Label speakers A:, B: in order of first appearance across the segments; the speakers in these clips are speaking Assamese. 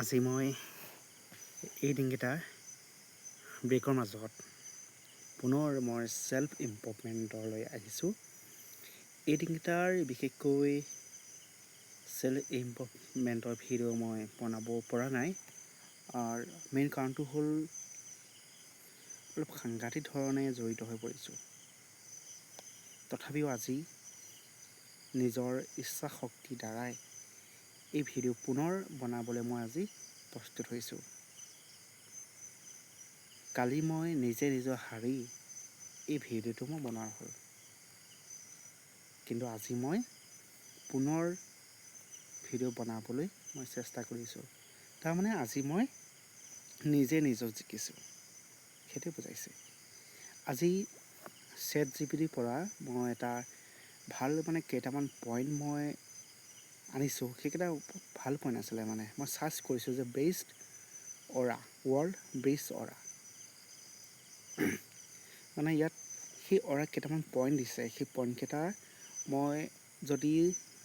A: আজি মই এই দিনকেইটাৰ ব্ৰেকৰ মাজত পুনৰ মই চেল্ফ ইম্প্ৰুভমেণ্টলৈ আহিছোঁ। এই দিনকেইটাৰ বিশেষকৈ চেল্ফ ইম্প্ৰুভমেণ্টৰ ভিডিঅ' মই বনাব পৰা নাই। মেইন কাৰণটো হ'ল অলপ সাংঘাতিক ধৰণে জড়িত হৈ পৰিছোঁ। তথাপিও আজি নিজৰ ইচ্ছা শক্তিৰ দ্বাৰাই এই ভিডিঅ' পুনৰ বনাবলৈ মই আজি প্ৰস্তুত হৈছোঁ। কালি মই নিজে হাৰি এই ভিডিঅ'টো মই বনোৱা হ'ল, কিন্তু আজি মই পুনৰ ভিডিঅ' বনাবলৈ মই চেষ্টা কৰিছোঁ। তাৰমানে আজি মই নিজে নিজক জিকিছোঁ, সেইটোৱে বুজাইছে। আজি ChatGPTৰ পৰা মই এটা ভাল কেইটামান পইণ্ট মই আনিছোঁ। সেইকেইটা ভাল পইণ্ট আছিলে। মই চাৰ্চ কৰিছোঁ যে best aura, world best aura. ইয়াত সেই অৰা কেইটামান পইণ্ট দিছে। সেই পইণ্টকেইটা মই যদি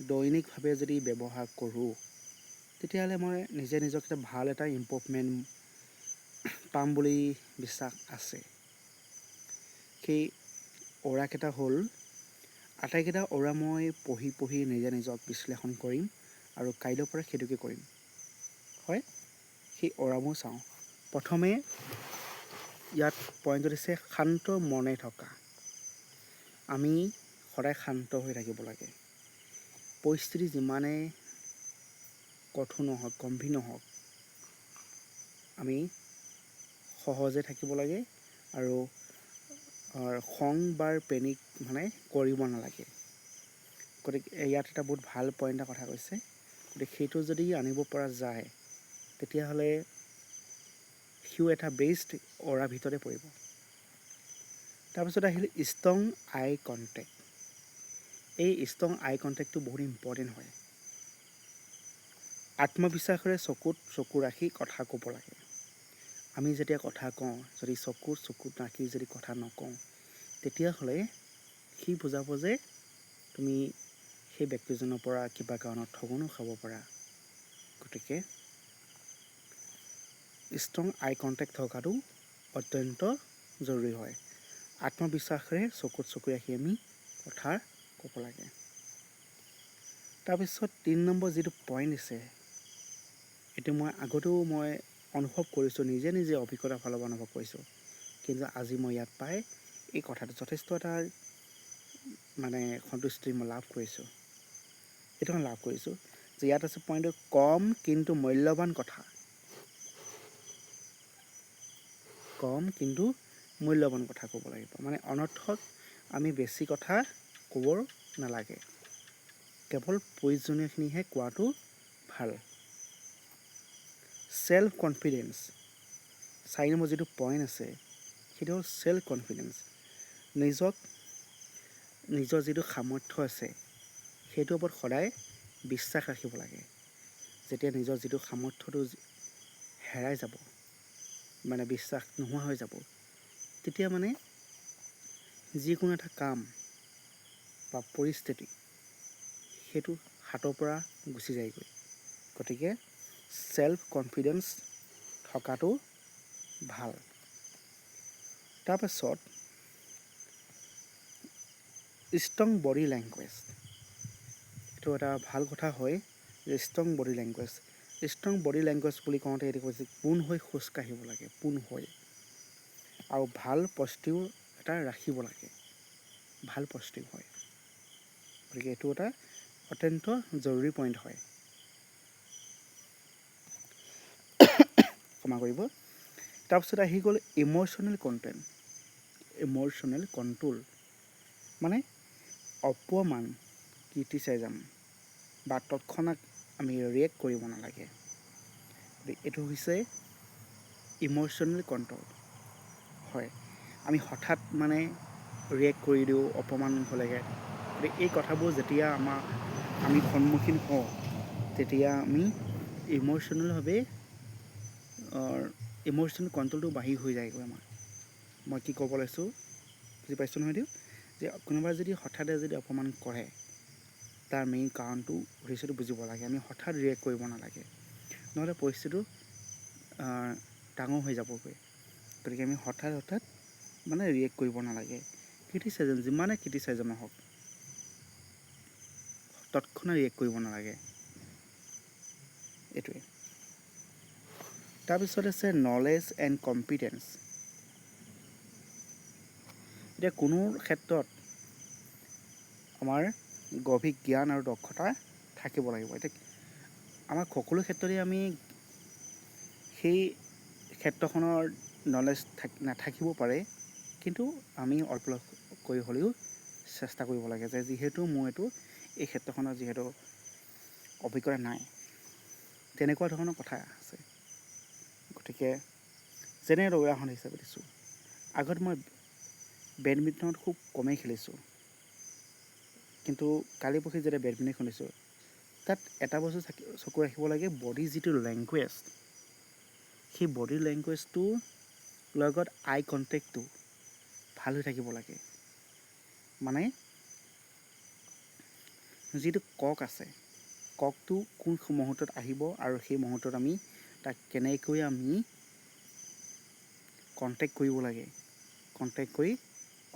A: দৈনিকভাৱে যদি ব্যৱহাৰ কৰোঁ, তেতিয়াহ'লে মই নিজক ভাল এটা ইম্প্ৰুভমেণ্ট পাম বুলি বিশ্বাস আছে। সেই অৰাকেইটা হ'ল, আটাইকেইটা অৰা মই পঢ়ি নিজক বিশ্লেষণ কৰিম আৰু কাইলৈৰ পৰা সেইটোকে কৰিম। হয়, সেই অৰাবোৰ চাওঁ। প্ৰথমে ইয়াত পইণ্ট দিছে শান্ত মনে থকা। আমি সদায় শান্ত হৈ থাকিব লাগে। পৰিস্থিতি যিমানে কঠোৰ নহওক, গম্ভীৰ নহওক, আমি সহজে থাকিব লাগে আৰু খং বা পেনিক কৰিব নালাগে। গতিকে ইয়াত এটা বহুত ভাল পইণ্টৰ কথা কৈছে। গতিকে সেইটো যদি আনিব পৰা যায়, তেতিয়াহ'লে সিও এটা বেষ্ট অৰাৰ ভিতৰতে পৰিব। তাৰপিছত আহিল ষ্ট্ৰং আই কণ্টেক্ট। এই ষ্ট্ৰং আই কণ্টেক্টটো বহুত ইম্পৰ্টেণ্ট হয়। আত্মবিশ্বাসেৰে চকুত চকু ৰাখি কথা ক'ব লাগে। আমি যেতিয়া কথা কওঁ, যদি চকুত ৰাখি যদি কথা নকওঁ, তেতিয়াহ'লে সি বুজাব যে তুমি সেই ব্যক্তিজনৰ পৰা কিবা কাৰণত ঠগনো খাব পাৰা। গতিকে ষ্ট্ৰং আই কণ্টেক্ট থকাটো অত্যন্ত জৰুৰী হয়। আত্মবিশ্বাসেৰে চকুত চকু ৰাখি আমি কথা ক'ব লাগে। তাৰপিছত 3 নম্বৰ যিটো পইণ্ট দিছে, এইটো মই আগতেও অনুভৱ কৰিছোঁ, নিজে অভিজ্ঞতাৰ ফালৰ পৰা অনুভৱ কৰিছোঁ। কিন্তু আজি মই ইয়াত পাই এই কথাটো যথেষ্ট এটা সন্তুষ্টি মই লাভ কৰিছোঁ। এইটো মই লাভ কৰিছোঁ যে ইয়াত আছে পইণ্টটো কম কিন্তু মূল্যৱান কথা। কম কিন্তু মূল্যৱান কথা ক'ব লাগিব। অনৰ্থক আমি বেছি কথা ক'ব নালাগে। কেৱল প্ৰয়োজনীয়খিনিহে কোৱাটো ভাল। চেল্ফ কনফিডেঞ্চ, 4 নম্বৰ যিটো পইণ্ট আছে, সেইটো হ'ল চেল্ফ কনফিডেঞ্চ। নিজৰ যিটো সামৰ্থ্য আছে, সেইটোৰ ওপৰত সদায় বিশ্বাস ৰাখিব লাগে। যেতিয়া নিজৰ যিটো সামৰ্থ্যটো হেৰাই যাব, বিশ্বাস নোহোৱা হৈ যাব, তেতিয়া যিকোনো এটা কাম বা পৰিস্থিতি সেইটো হাতৰ পৰা গুচি যায়গৈ। গতিকে চেল্ফ কনফিডেঞ্চ থকাটো ভাল। তাৰপাছত ষ্ট্ৰং বডি লেংগুৱেজ। এইটো এটা ভাল কথা হয় যে strong body language. Strong body language বুলি কওঁতে এইটো কৈছে পোন হৈ খোজকাঢ়িব লাগে, পোন হৈ, আৰু ভাল পজিটিভ এটা ৰাখিব লাগে। ভাল পজিটিভ হয়। গতিকে এইটো এটা অত্যন্ত জৰুৰী পইণ্ট হয়। ক্ষমা কৰিব। তাৰপিছত আহি গ'ল ইম'শ্যনেল কণ্ট্ৰল। অপমান, ক্ৰিটিচাইজম বা তৎক্ষণাত আমি ৰিয়েক্ট কৰিব নালাগে। এইটো হৈছে ইম'শ্যনেল কণ্ট্ৰল। হয়, আমি হঠাৎ ৰিয়েক্ট কৰি দিওঁ অপমান হ'লেগৈ। গতিকে এই কথাবোৰ যেতিয়া আমি সন্মুখীন হওঁ, তেতিয়া আমি ইম'শ্যনেল কণ্ট্ৰলটো বাঢ়ি হৈ যায়গৈ আমাৰ। মই কি ক'ব লৈছোঁ বুজি পাইছোঁ নহয়? এইটো যে কোনোবাই যদি হঠাতে যদি অপমান কৰে, তাৰ মেইন কাৰণটো উদ্দেশ্যটো বুজিব লাগে। আমি হঠাৎ ৰিয়েক্ট কৰিব নালাগে। নহ'লে পৰিস্থিতিটো ডাঙৰ হৈ যাবগৈ। গতিকে আমি হঠাৎ মানে ৰিয়েক্ট কৰিব নালাগে। ক্ৰিটিচাইজম যিমানে ক্ৰিটিচাইজম নহওক তৎক্ষণাত ৰিয়েক্ট কৰিব নালাগে, এইটোৱে। তাৰপিছত আছে নলেজ এণ্ড কম্পিটেন্স। এতিয়া কোনো ক্ষেত্ৰত আমাৰ গভীৰ জ্ঞান আৰু দক্ষতা থাকিব লাগিব। এতিয়া আমাক সকলো ক্ষেত্ৰতে আমি সেই ক্ষেত্ৰখনৰ নলেজ নাথাকিব পাৰে, কিন্তু আমি অলপ কৰি হ'লেও চেষ্টা কৰিব লাগে যে যিহেতু মোৰ এই ক্ষেত্ৰখনৰ যিহেতু অভিজ্ঞতা নাই, তেনেকুৱা ধৰণৰ কথা আছে। গতিকে যেনে উদাহৰণ হিচাপে দিছোঁ, আগত মই বেডমিণ্টনত খুব কমেই খেলিছোঁ, কিন্তু কালি পৰহি যেতিয়া বেডমিণ্টন খেলিছোঁ, তাত এটা বস্তু চকু ৰাখিব লাগে, বডিৰ যিটো লেংগুৱেজ, সেই বডি লেংগুৱেজটোৰ লগত আই কণ্টেক্টটো ভাল হৈ থাকিব লাগে। মানে যিটো কক আছে, ককটো কোন মুহূৰ্তত আহিব আৰু সেই মুহূৰ্তত আমি তাক কেনেকৈ আমি কণ্টেক্ট কৰিব লাগে, কণ্টেক্ট কৰি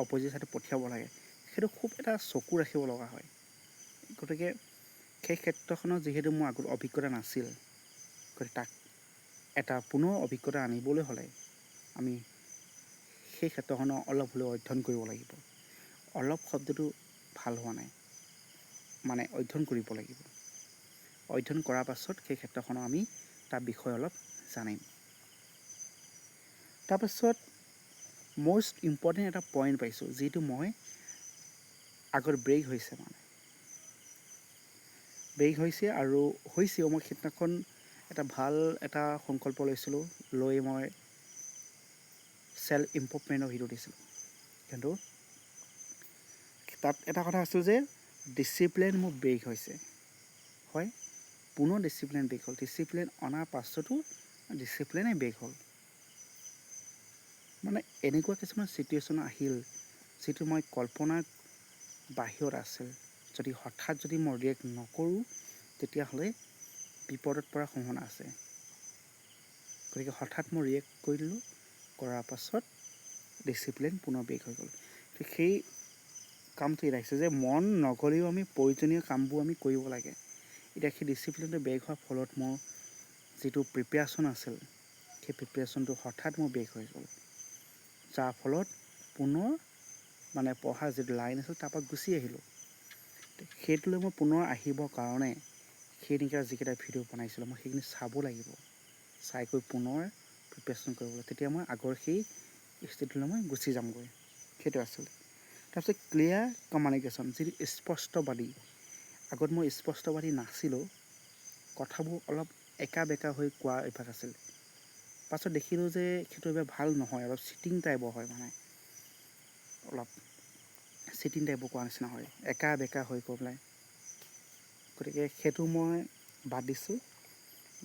A: অপ'জিট ছাইডে পঠিয়াব লাগে, সেইটো খুব এটা চকু ৰাখিব লগা হয়। গতিকে সেই ক্ষেত্ৰখনত যিহেতু মোৰ আগত অভিজ্ঞতা নাছিল, গতিকে তাক এটা পুনৰ অভিজ্ঞতা আনিবলৈ হ'লে আমি সেই ক্ষেত্ৰখনৰ অলপ হ'লেও অধ্যয়ন কৰিব লাগিব। অলপ শব্দটো ভাল হোৱা নাই, মানে অধ্যয়ন কৰিব লাগিব। অধ্যয়ন কৰাৰ পাছত সেই ক্ষেত্ৰখনৰ আমি তাৰ বিষয়ে অলপ জানিম। তাৰপাছত মষ্ট ইম্পৰ্টেণ্ট এটা পইণ্ট পাইছোঁ, যিটো মই আগত ব্ৰেক হৈছে আৰু হৈছেও। মই সেইদিনাখন এটা ভাল এটা সংকল্প লৈছিলোঁ, লৈ মই চেল্ফ ইম্প্ৰুভমেণ্টৰ ভিডিঅ' দিছিলোঁ। কিন্তু তাত এটা কথা আছিল যে ডিচিপ্লিন মোৰ ব্ৰেক হৈছে। হয়, পুনৰ ডিচিপ্লিন ব্ৰেক হ'ল। ডিচিপ্লিন অনাৰ পাছতো ডিচিপ্লিনেই ব্ৰেক হ'ল। মানে এনেকুৱা কিছুমান চিটুৱেশ্যন আহিল, যিটো মই কল্পনাৰ বাহিৰত আছিল। যদি হঠাৎ মই ৰিয়েক্ট নকৰোঁ, তেতিয়াহ'লে বিপদত পৰাৰ সম্ভাৱনা আছে। গতিকে হঠাৎ মই ৰিয়েক্ট কৰি দিলোঁ, কৰাৰ পাছত ডিচিপ্লিন পুনৰ ব্ৰেক হৈ গ'ল। সেই কামটো আহিছে যে মন নগ'লেও আমি প্ৰয়োজনীয় কামবোৰ আমি কৰিব লাগে। এতিয়া সেই ডিচিপ্লিনটো ব্ৰেক হোৱাৰ ফলত মোৰ যিটো প্ৰিপেৰেশ্যন আছিল, সেই প্ৰিপেৰেশ্যনটো হঠাৎ মোৰ ব্ৰেক হৈ গ'ল, যাৰ ফলত পুনৰ মানে পঢ়াৰ যিটো লাইন আছিল তাৰপৰা গুচি আহিলোঁ। সেইটোলৈ মই পুনৰ আহিবৰ কাৰণে সেইদিনকেইটা যিকেইটা ভিডিঅ' বনাইছিলোঁ, মই সেইখিনি চাব লাগিব। চাই কৰি পুনৰ প্ৰিপেৰেশ্যন কৰিব লাগিব, তেতিয়া মই আগৰ সেই স্থিতিলৈ মই গুচি যামগৈ। সেইটো আছিলে। তাৰপিছত ক্লিয়াৰ কমিউনিকেশ্যন, যিটো স্পষ্টবাদী। আগত মই স্পষ্টবাদী নাছিলোঁ, কথাবোৰ অলপ একা বেকা হৈ কোৱা অভ্যাস আছিল। পাছত দেখিলোঁ যে সেইটো এবাৰ ভাল নহয়, অলপ চিটিং টাইপৰ হয়, মানে অলপ চিটিং টাইপৰ কোৱা নিচিনা হয়, একা বেকা হৈ কৈ পেলাই। গতিকে সেইটো মই বাদ দিছোঁ।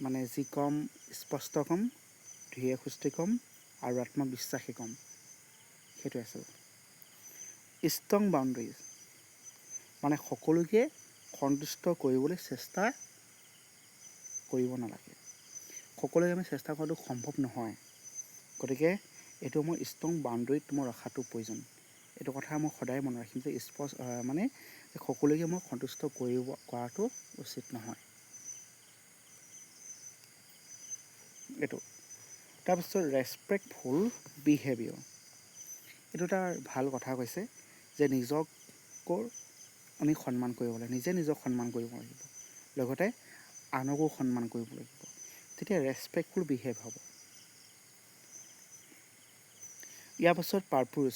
A: মানে যি কম স্পষ্ট ক'ম, ধীৰে সুস্থে ক'ম আৰু আত্মবিশ্বাসী ক'ম, সেইটোৱে আছিল। ষ্ট্ৰং বাউণ্ডেৰীজ, মানে সকলোকে সন্তুষ্ট কৰিবলৈ চেষ্টা কৰিব নালাগে। সকলোকে আমি চেষ্টা কৰাটো সম্ভৱ নহয়। গতিকে এইটো মই ষ্ট্ৰং বাউণ্ডেৰীত মই ৰখাটো প্ৰয়োজন। এইটো কথা মই সদায় মনত ৰাখিম যে মানে সকলোকে মই সন্তুষ্ট কৰাটো উচিত নহয়, এইটো। তাৰপিছত ৰেচপেক্টফুল বিহেভিয়ৰ, এইটো এটা ভাল কথা কৈছে যে নিজকো আমি সন্মান কৰিব লাগে, নিজক সন্মান কৰিব লাগিব, লগতে আনকো সন্মান কৰিব লাগিব, তেতিয়া ৰেচপেক্টফুল বিহেভ হ'ব। ইয়াৰ পাছত পাৰপ'জ,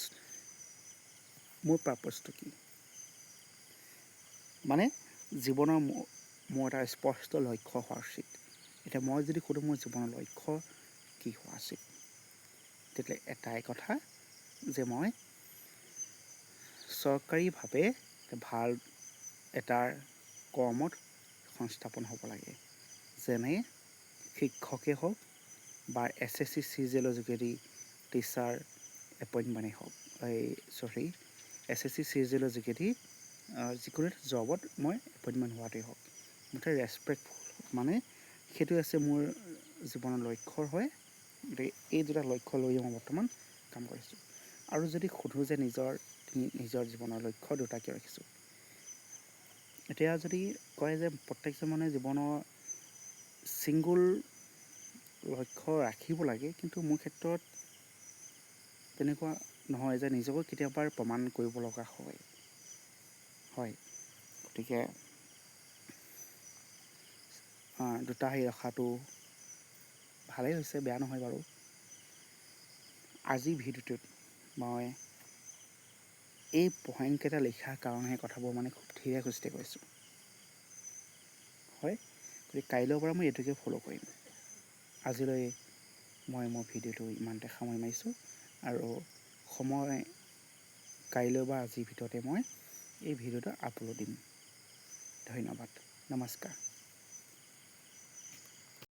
A: মোৰ পাৰপ'জটো কি? মানে জীৱনৰ মোৰ এটা স্পষ্ট লক্ষ্য হোৱা উচিত। এতিয়া মই যদি সোধোঁ মোৰ জীৱনৰ লক্ষ্য কি হোৱা উচিত, তেতিয়া এটাই কথা যে মই চৰকাৰীভাৱে ভাল এটাৰ কৰ্মত সংস্থাপন হ'ব লাগে। যেনে শিক্ষকেই হওক বা SSC CGLৰ যোগেদি টিচাৰ এপইণ্টমেণ্টেই হওক, SSC CGLৰ যোগেদি যিকোনো এটা জবত মই এপইণ্টমেণ্ট হোৱাটোৱেই হওক, মুঠতে ৰেচপেক্টফুল, মানে সেইটো আছে মোৰ জীৱনৰ লক্ষ্য হয়। গতিকে এই দুটা লক্ষ্য লৈয়ে মই বৰ্তমান কাম কৰিছোঁ। আৰু যদি সোধোঁ যে নিজৰ জীৱনৰ লক্ষ্য দুটা কিয় ৰাখিছোঁ, এতিয়া যদি কয় যে প্ৰত্যেকজন মানুহে জীৱনৰ ছিংগুল লক্ষ্য ৰাখিব লাগে, কিন্তু মোৰ ক্ষেত্ৰত তেনেকুৱা নহয়, যে নিজকে কেতিয়াবা প্ৰমাণ কৰিব লগা হয়। গতিকে দুটা সেই ৰখাটো ভালেই হৈছে, বেয়া নহয় বাৰু। আজিৰ ভিডিঅ'টোত মই এই পইণ্টকেইটা লিখাৰ কাৰণেহে কথাবোৰ মানে খুব ধীৰে সুস্থে কৈছোঁ। গতিকে কাইলৈৰ পৰা মই এইটোকে ফ'ল' কৰিম। আজিলৈ মই মোৰ ভিডিঅ'টো ইমানতে সামৰি মাৰিছোঁ, আৰু কাইলৈ বা আজিৰ ভিতৰতে মই এই ভিডিঅ'টো আপলোড দিম। ধন্যবাদ, নমস্কাৰ।